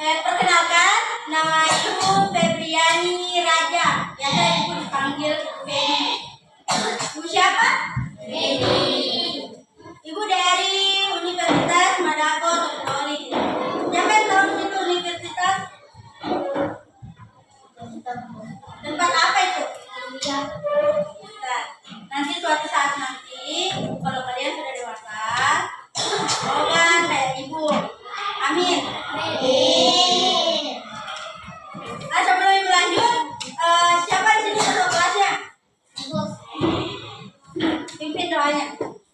Perkenalkan, nama Ibu Febriani Raja. Biasa Ibu dipanggil Feni. Ibu siapa? Feni. Ibu dari Universitas Madako Teknologi. Siapa yang tahu itu universitas? Tempat apa itu? Nanti suatu saat nanti, kalau kalian sudah dewasa, semoga kayak Ibu. Amin. Sebelum Ibu lanjut, siapa di sini ketua kelasnya? Pimpin doanya.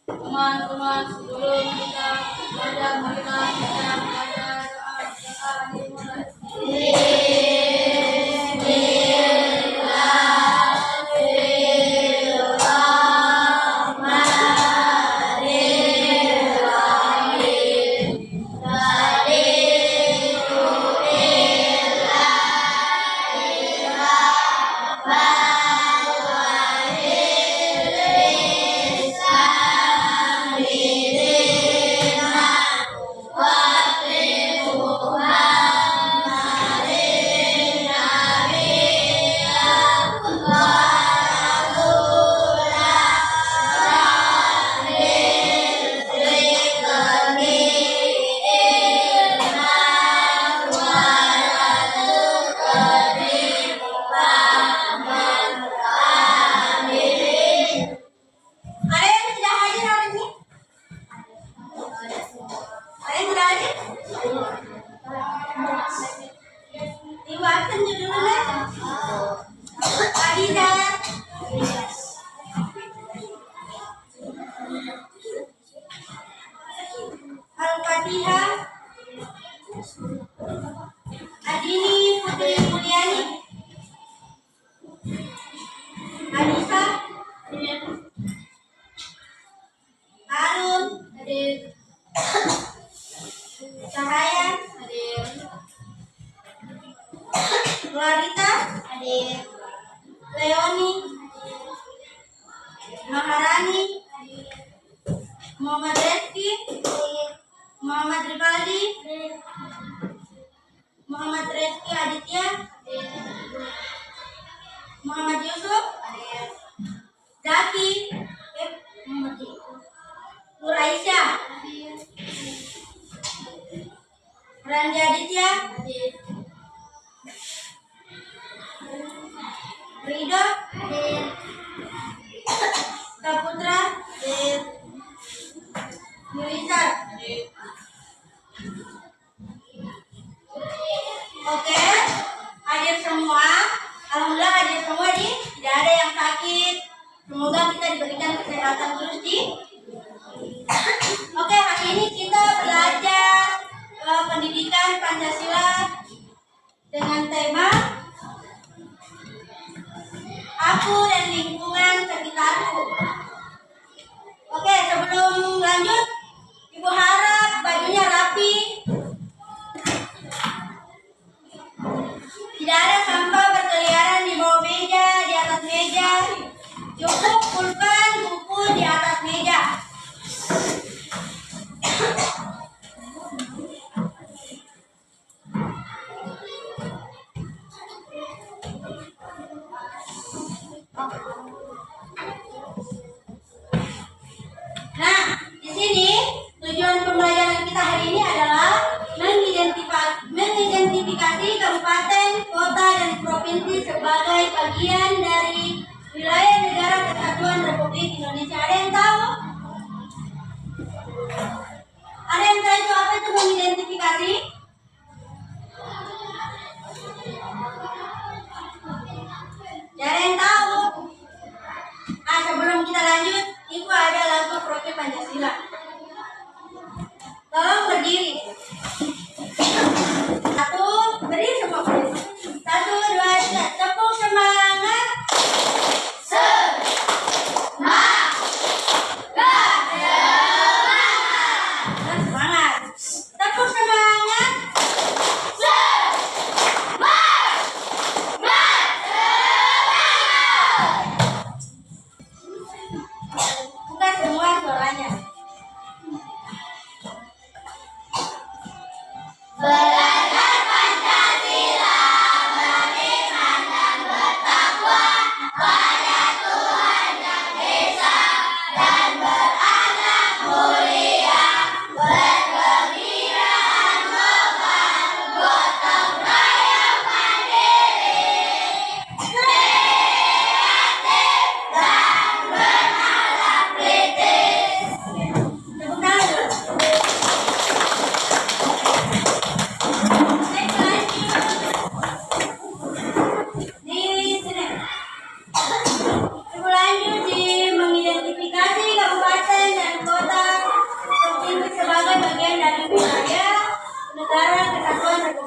Teman-teman, sebelum kita belajar, marilah kita belajar doa dimulai. Al-Fatihah. Adini Putri Mulyani. Anissa. Harun. Hadir. Cahaya. Hadir. Clarita. Hadir. Leoni. Maharani. Muhammad Reski. Muhammad Rivaldi. Muhammad Reski Aditya. Muhammad Yusuf. Zaki. Nur Aisyah. Randi Aditya. Ridho. Saputra. Yulisa. Oke, hadir semua. Alhamdulillah hadir semua nih. Tidak ada yang sakit. Semoga kita diberikan kesehatan terus di. Oke, hari ini kita belajar pendidikan Pancasila dengan tema Aku dan Lingkungan Sekitarku. Oke, sebelum lanjut, Ibu harap bajunya rapi. Tidak ada sampah berkeliaran di bawah meja, di atas meja. Cukup pulpen buku di atas meja. Nah, di sini tujuan pembelajaran kita hari ini adalah mengidentifikasi kabupaten, kota, dan provinsi sebagai bagian dari wilayah negara kesatuan Republik Indonesia. Ada yang tahu? Ada yang tahu itu apa itu mengidentifikasi? Ada yang tahu? Sebelum kita lanjut, Ibu ada lagu Proklamasi Pancasila. Tolong berdiri. Berdiri semua. 1, 2, 3. Tepuk semangat. Semangat. Tepuk semangat. Buka semua suaranya. Belajar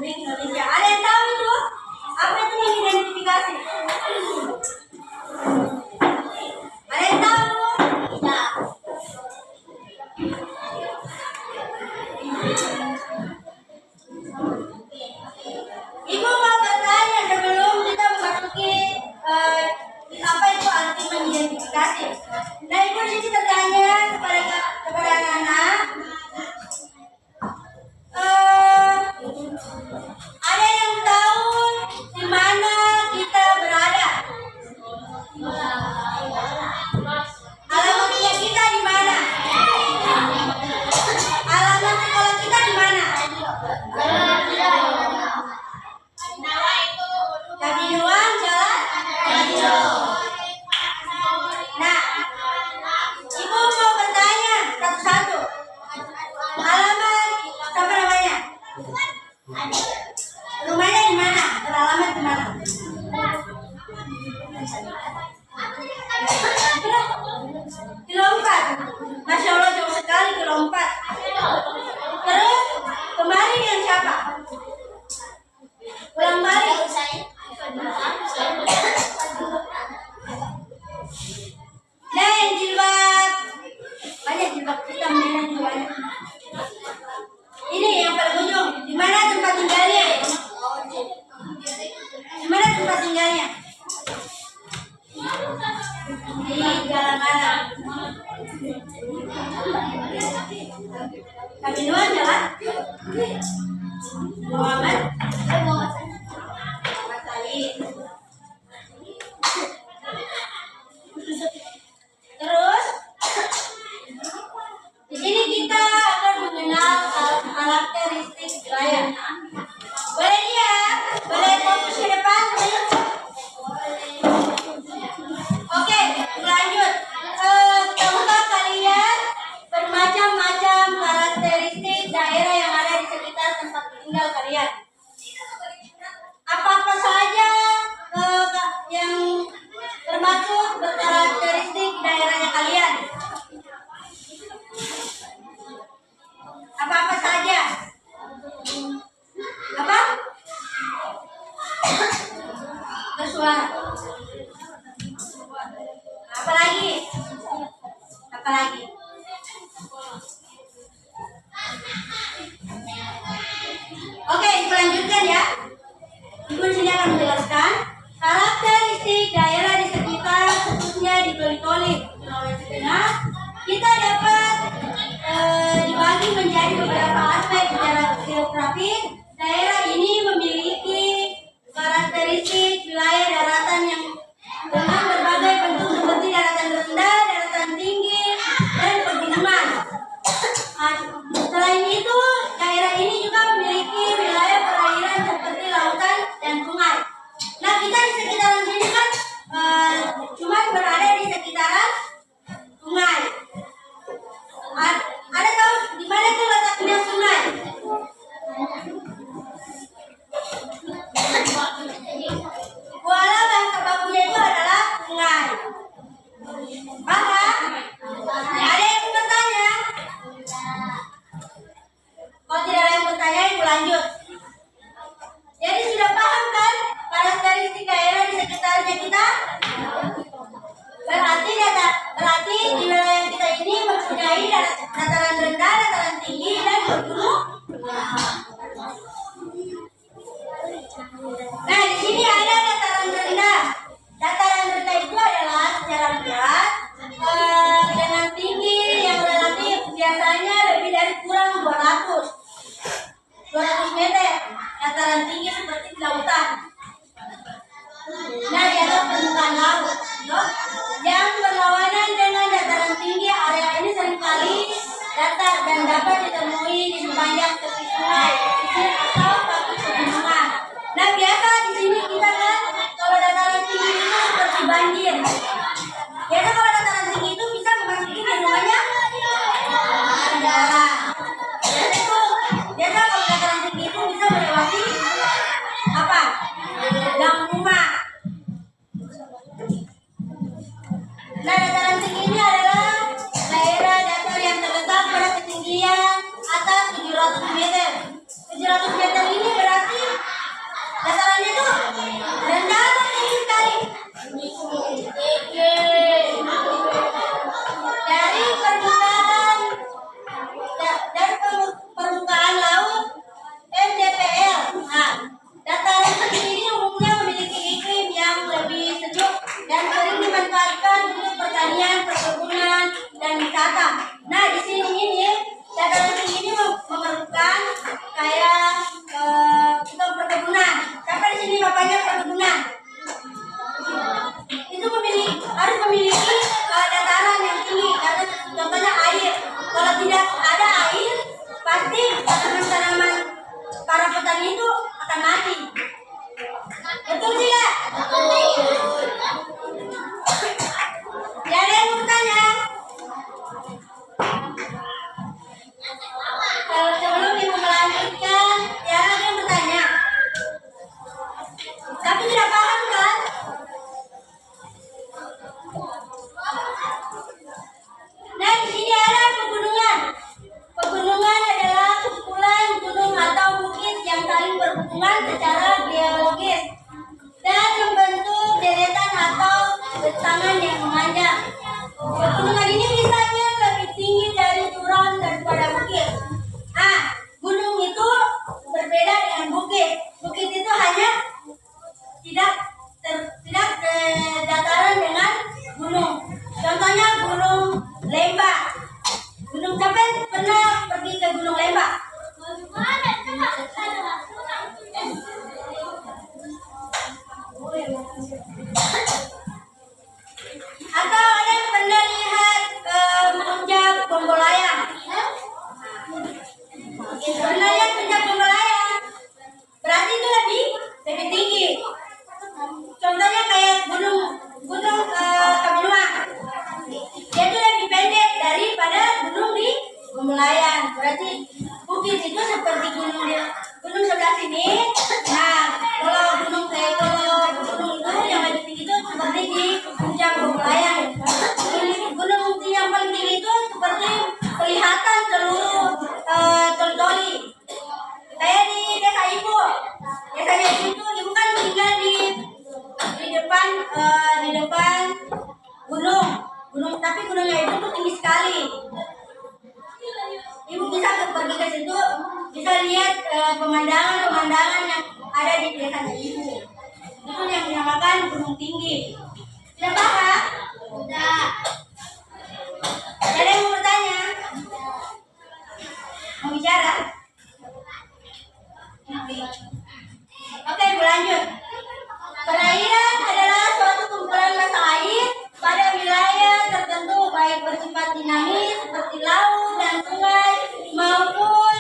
Republik Indonesia. Ada yang tahu itu? Apa itu yang identifikasi? Ada yang tahu? Tidak. Ibu mau bertanya sebelum kita memasuki apa itu arti mengidentifikasi. Nah, ibu di sini bertanya kepada anak-anak. Ada yang tahu di mana kita berada? Alamatnya kita di mana? Alamat sekolah kita di mana? Kabinuan Jalan. Nah, ibu mau bertanya satu-satu. Alamat siapa namanya? Rumahnya di mana? Beralamat di mana? Kilo 4. Masya Allah, jauh sekali kilo 4. Terus kemarin yang siapa? Pulang balik. Nah, yang jilbab banyak, jilbab hitam merah juga banyak. Ini yang paling ujung. Di mana tempat tinggalnya? Di mana tempat tinggalnya? Di jalan mana? Kabinuan Jalan Muhammad Salih. Terus di sini kita akan mengenal karakteristik wilayah. Boleh lihat? Boleh fokus ke depan? Oke, lanjut. Tahukah kalian bermacam-macam karakteristik daerah yang ada di sekitar tempat tinggal kalian? Apa-apa saja yang termasuk berkarakteristik daerahnya kalian? Apa-apa saja? Apa? Bersuara. Apa lagi? Apa lagi? Oke, selanjutnya ya. Ibu di sini akan menjelaskan karakteristik daerah di sekitar, khususnya di Toli-Toli, Sulawesi Tengah. Kita dapat dibagi menjadi beberapa aspek secara geografis. Daerah ini memiliki karakteristik wilayah daratan yang dengan berbagai bentuk seperti daratan rendah, daratan tinggi, dan pegunungan. Selain itu, daerah ini juga memiliki wilayah perairan seperti lautan dan sungai. Nah, kita di sekitaran sini kan cuma berada di sekitaran sungai. Ada tahu di mana tuh letaknya sungai? Kuala bahasa bakunya itu adalah sungai. Paham? Ada yang mau bertanya? Kalau tidak ada yang bertanya, ibu lanjut. Jadi sudah paham kan karakteristik daerah di sekitarnya kita? Berarti di wilayah kita ini mempunyai dataran rendah, dataran tinggi, dan pegunungan. Nah, di sini ada dataran rendah. Dataran rendah itu adalah secara berat dengan tinggi yang relatif biasanya lebih dari kurang 200 meter. Dataran tinggi seperti di lautan. Nah, di atas permukaan laut, yang berlawanan dengan dataran tinggi, area ini seringkali datar dan dapat ditemui di sepanjang tepi sungai, pesisir atau kaki pegunungan. Nah, biasa di sini kita kan kalau dataran tinggi itu seperti banjir. Biasa kalau dataran tinggi itu bisa memasuki ke rumahnya kendaraan. Biasa kalau dataran tinggi itu bisa melewati apa? akan mati. Betul tidak? Tidak ada yang mau bertanya? Kalau sebelum ibu melanjutkan, tidak ada yang bertanya. Tapi tidak paham kan? Nah, di sini ada pegunungan. Pegunungan adalah kumpulan gunung atau bukit yang saling berhubungan secara geologis dan membentuk deretan atau bentangan yang memanjang. Pegunungan ini misalnya lebih tinggi dari jurang daripada bukit. Gunung itu berbeda dengan bukit. Bukit itu hanya tidak dataran dengan gunung. Contohnya Gunung Lembah. Gunung siapa pernah pergi ke Gunung Lembah? Atau ada yang pernah lihat puncak Bonggolayang? Pernah lihat puncak Bonggolayang? Berarti itu lebih tinggi. Contohnya kayak gunung Kabinuang. Dia itu lebih pendek daripada gunung di Bonggolayang. Berarti bukit itu seperti gunung sebelah sini. Nah, kalau gunung itu yang lebih tinggi itu seperti di puncak Bonggolayang. Gunung yang paling tinggi itu seperti kelihatan seluruh Toli. Kayak di desa ibu. Desa ibu itu ibu kan tinggal di depan gunung, tapi gunungnya itu tuh tinggi sekali. Ibu bisa pergi ke situ, bisa lihat pemandangan yang ada di desanya ibu. Itu yang dinamakan gunung tinggi. Tidak paham? Tidak. Ada yang mau bertanya? Mau bicara? Oke, berlanjut. Perairan adalah suatu kumpulan massa air pada wilayah tertentu, baik bersifat dinamis seperti laut dan sungai maupun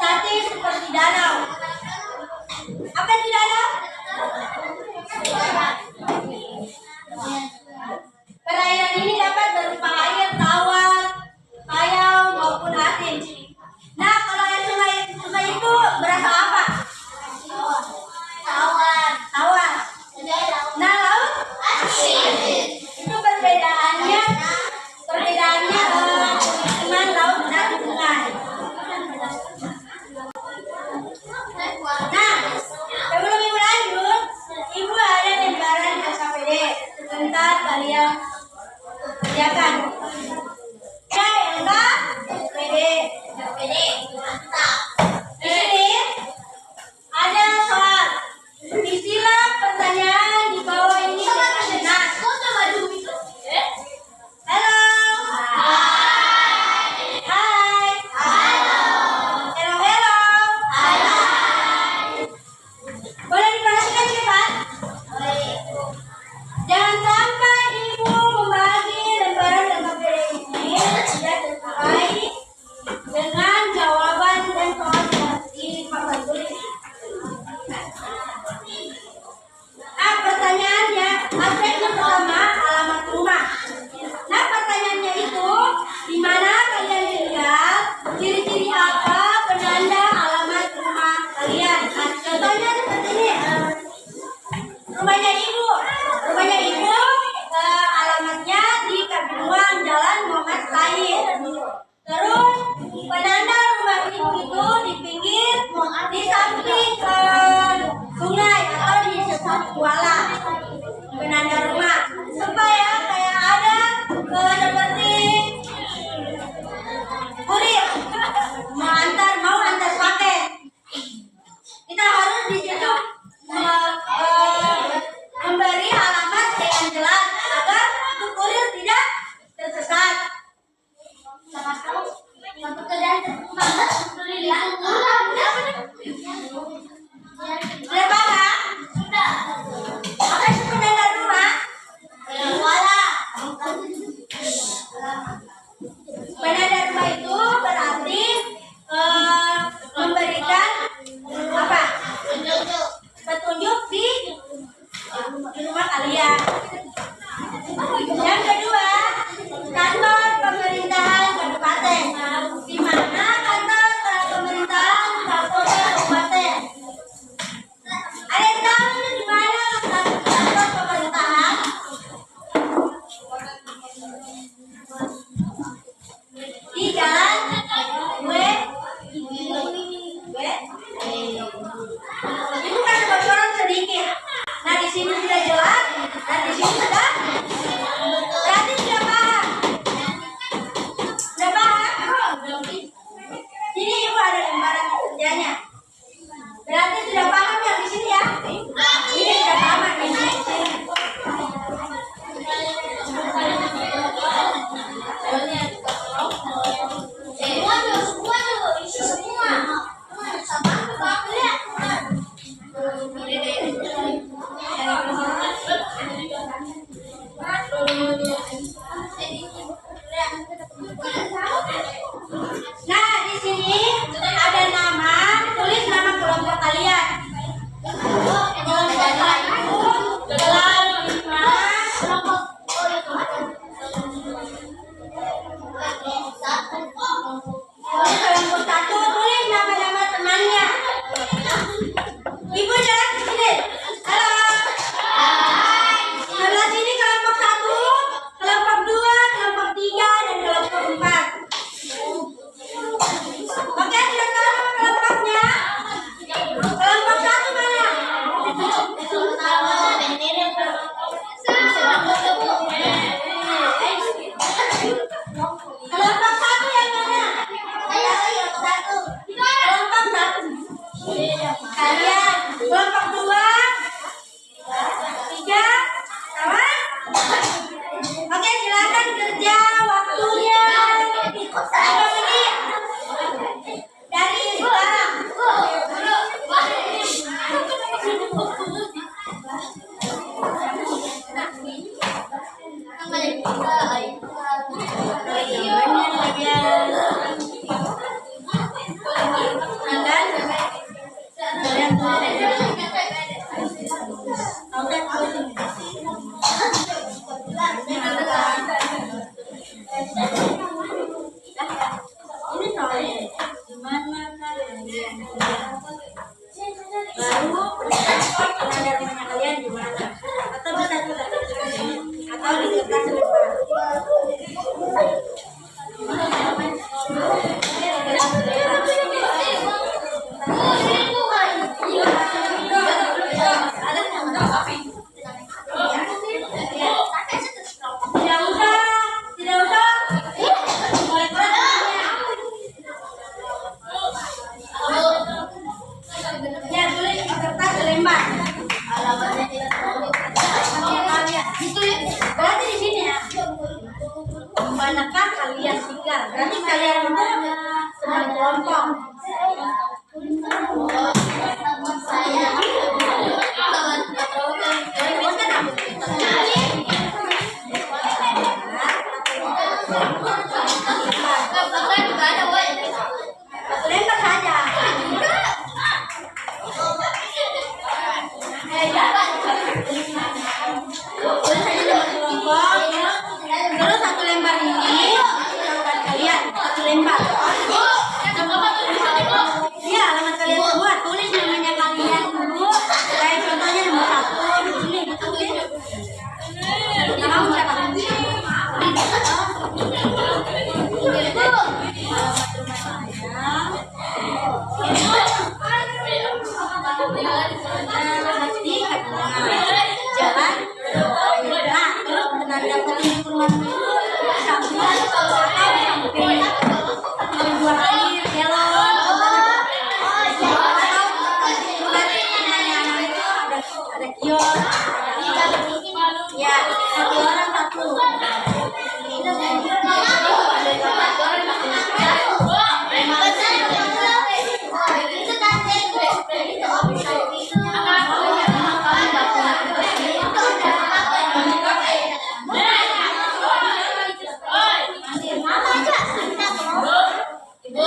statis seperti danau. Apa itu danau? Perairan ini dapat berupa air tawar, payau maupun asin. Nah, kalau air sungai itu berasa apa? Tawar. Ibu jalan ke sini. Halo. Sebelah sini kelompok 1, kelompok 2, kelompok 3, dan kelompok 4. Oke, silakan kelompoknya. Kelompok 1 mana? Kelompok 1 yang mana? Kelompok 1. Kalian kelompok 2, 3, sama? Oke, silakan kerja waktunya 5 menit. Dari sekarang. Ini soalnya gimana kalian baru terhadap rumahnya kalian gimana? Atau bisa juga atau di kertas depan. Tidak usah. Ya, tulis di kertas lembar. Alamatnya tidak tahu. Berarti di sini ya. Manakah kalian tinggal? Berarti kalian itu sedang kelompok. Lempar saja. Terus saja dapat kelompok. Terus satu lembar ini alamat kalian, satu lembar. Iya, alamat kalian semua. Tulis namanya kalian dulu. Kayak contohnya nomor 1 di sini, ditulis. Namamu siapa? Jalan. Nah, terus menanda petunjuk rumah samping samping dua kali belok ada kios ya, satu orang satu. Ibu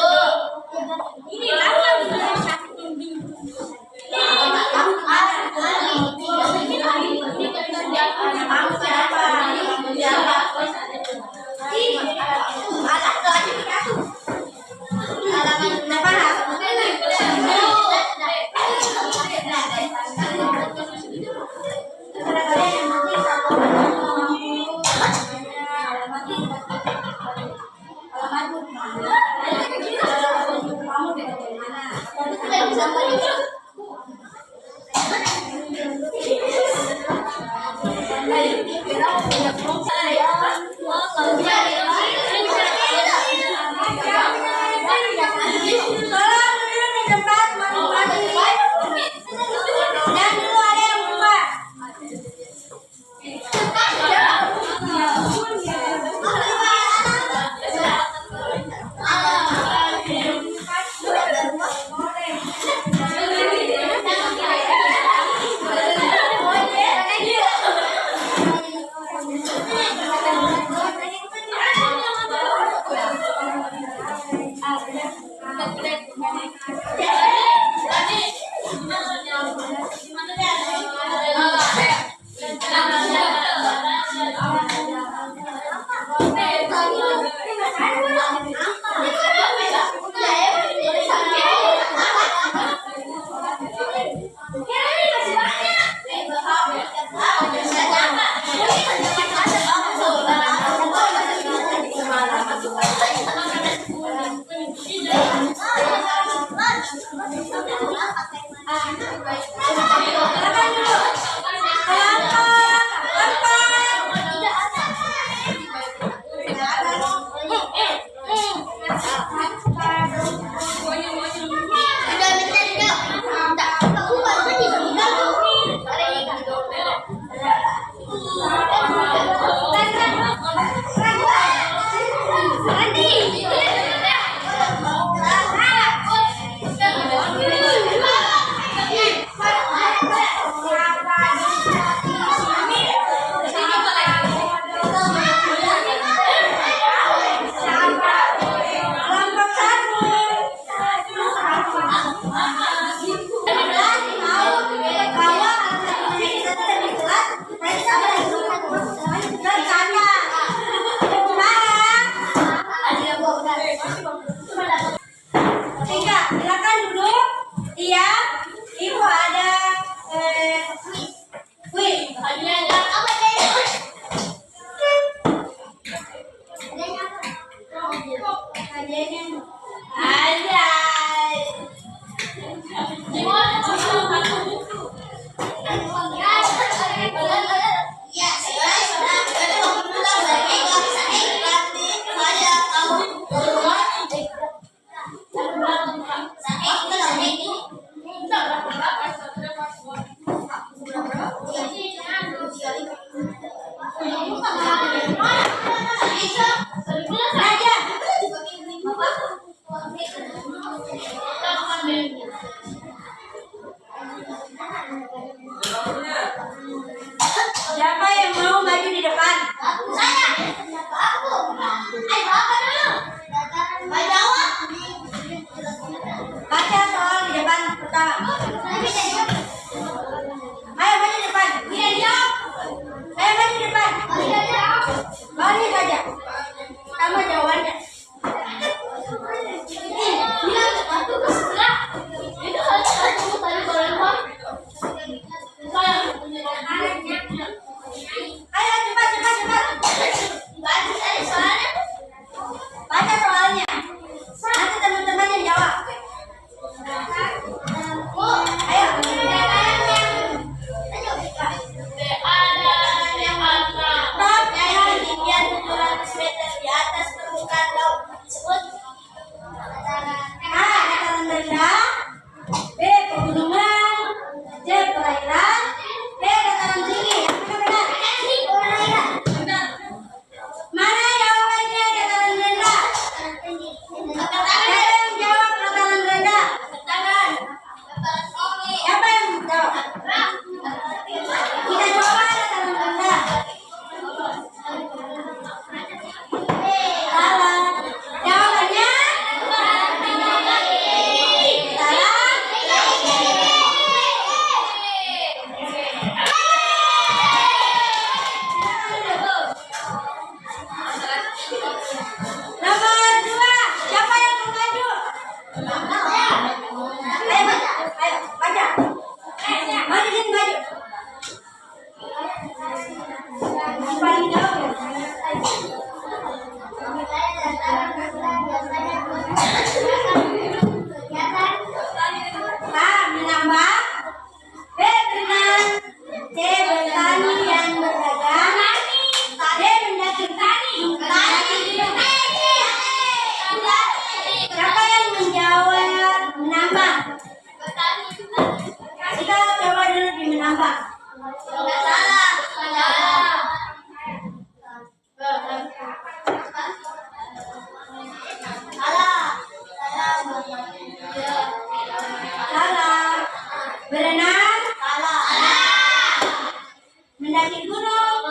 Silakan dulu. Silakan duduk. Iya, Ibu ada kuis. Siapa yang mau maju di depan? Baca soal di depan pertama. Ayo maju di depan. Ayo maju di depan. Balik saja. Sama jawabannya. Ayo cepat. Baca soalnya. Nanti teman-teman yang jawab. Ayo. Top yang ketinggian 700 meter di atas permukaan laut disebut A. Dataran rendah, B. Pegunungan, C. perairan, D. dataran tinggi. Yang benar? Mana jawabannya dataran rendah? Siapa yang jawab dataran rendah? Siapa yang jawab? Kita coba dataran rendah. Salah. Jawabannya nomor 2. Siapa yang mau maju? Ayo baca. Maju sini, maju. Paling jauh ya. A. Menambah, B. berenang, C. bertani dan berdagang, D. mendaki. Siapa yang menjawab menambah? Kita coba dulu di menambah. Salah. Berenang? Mendaki gunung?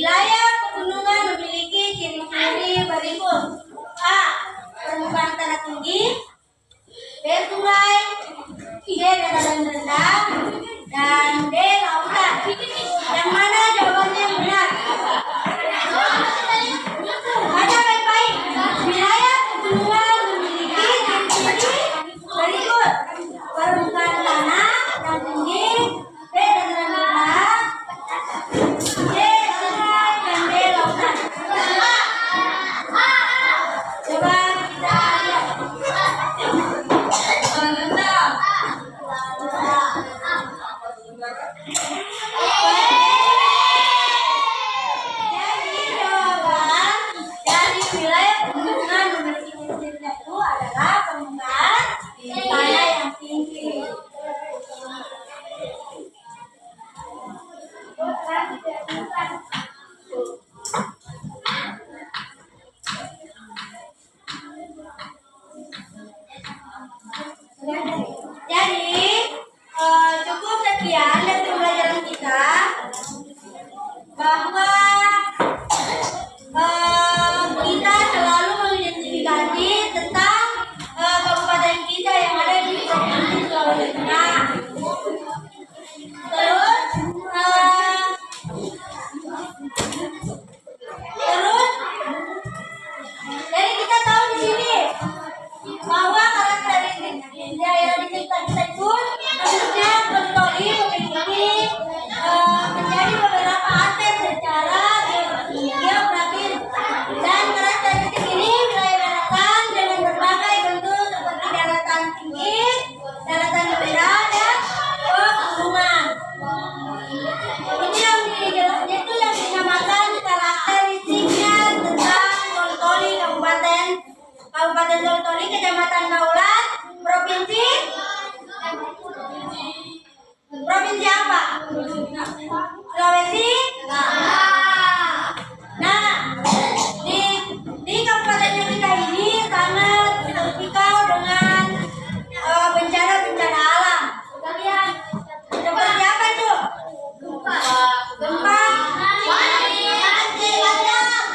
Wilayah pegunungan memiliki ciri-ciri berikut. A. Permukaan tanah tinggi. B. Sungai. C. Dataran rendah. Dan D. Lautan. Yang mana jawabannya yang benar? Baca baik-baik. Wilayah pegunungan memiliki ciri-ciri berikut. Permukaan tanah yang tinggi. B. Dataran rendah. C. Sungai. Dan D. Lautan. Coba kita lihat. Jadi jawaban dari wilayah pegunungan memiliki ciri itu adalah permukaan tanah yang tinggi. Jadi cukup sekian dari pembelajaran kita bahwa kita selalu mengidentifikasi tentang kabupaten kita yang ada di Provinsi Sulawesi Tengah. Terus jadi kita tahu di sini bahwa karakteristik daerah di sekitar kita itu khususnya Toli memiliki menjadi beberapa aspek secara geografis, dan karakteristik ini wilayah daratan dengan berbagai bentuk seperti daratan tinggi, daratan rendah, dan pegunungan. Itu yang dinamakan karakteristiknya tentang Toli Kabupaten Toli, Kecamatan Kaulan, Provinsi apa? Sulawesi. Nah, di kabupaten kita ini sangat terpikau dengan bencana-bencana alam. Kalian seperti apa itu? Gempa,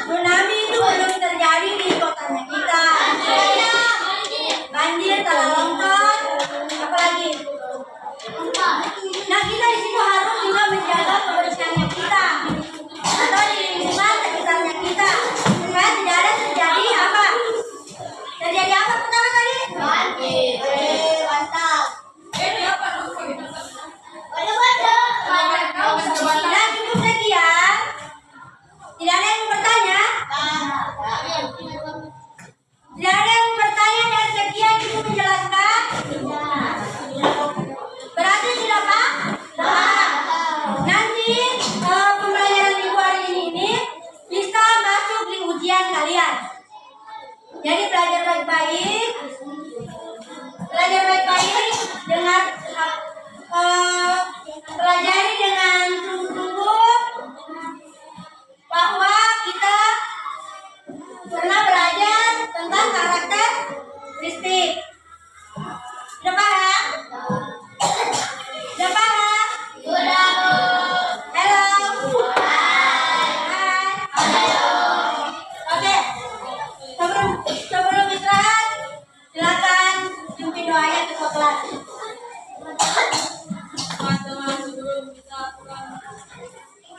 tsunami itu belum terjadi di kotanya kita. Banjir, tanah longsor, apalagi. Nah, kita di situ harus juga menjaga kebersihannya kita atau di lingkungan sekitarnya kita supaya tidak ada terjadi apa? Terjadi apa pertama tadi? Banjir. Mantap. Nah, cukup sekian. Tidak ada yang bertanya? Tidak ada yang bertanya dan sekian cukup menjelaskan? Berarti sudah Pak? Nanti pembelajaran minggu hari ini bisa masuk di ujian kalian. Jadi belajar baik-baik, dengan pelajari dengan sungguh-sungguh bahwa kita pernah belajar tentang karakteristik. Sudah paham? Sudah paham? Sudah, Bu. Halo. Hai. Oke. Sebelum istirahat, silakan pimpin doanya ke kelas.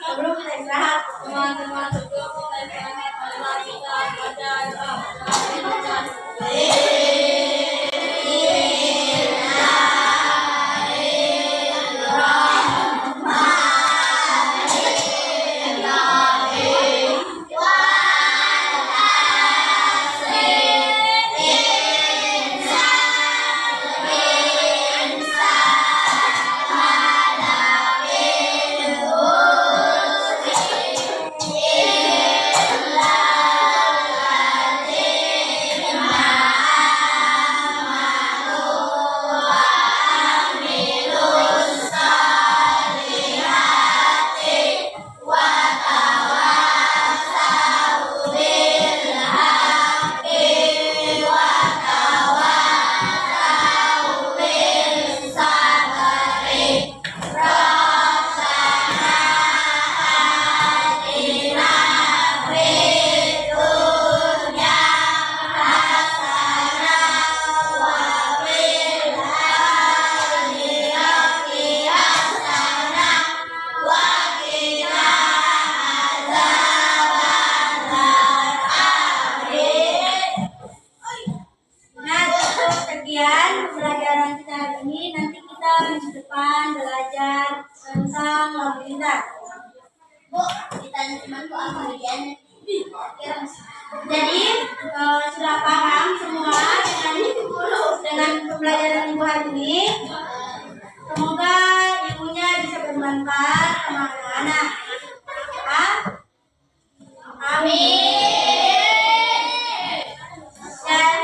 Sebelum kita istirahat, teman-teman sebelum kita istirahat, marilah kita baca doa. tentang lalu lintas. Bu, ditanya temanku apa bagiannya? Jadi sudah paham semua dengan pembelajaran ibu hari ini. Semoga ilmunya bisa bermanfaat sama anak-anak. Amin. Dan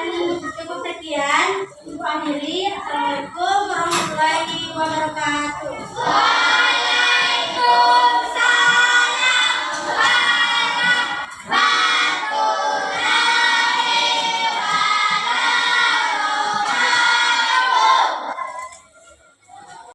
cukup sekian. Ibu akhiri. Assalamualaikum warahmatullahi wabarakatuh.